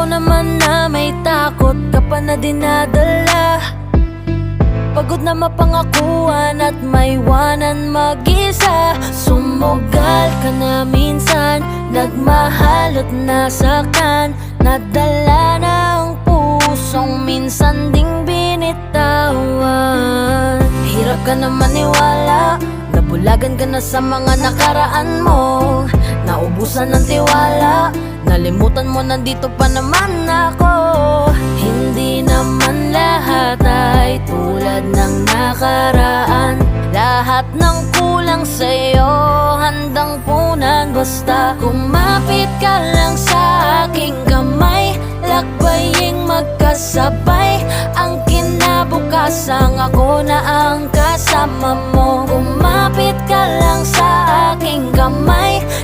ko naman na may takot ka pa na dinadala. Pagod na mapangakuan at maiwanan mag-isa. Sumugal ka na minsan, nagmahalot na sakan. Nadala na ang pusong minsan ding binitawan. Hirap ka na maniwala, nabulagan ka na sa mga nakaraan mo. Naubusan ng tiwala, nalimutan mo nandito pa naman ako. Hindi naman lahat ay tulad ng nakaraan. Lahat ng kulang sa'yo handang punan. Basta kumapit ka lang sa aking kamay, lakbaying magkasabay. Ang kinabukasan ako na ang kasama mo. Kumapit ka lang sa aking kamay,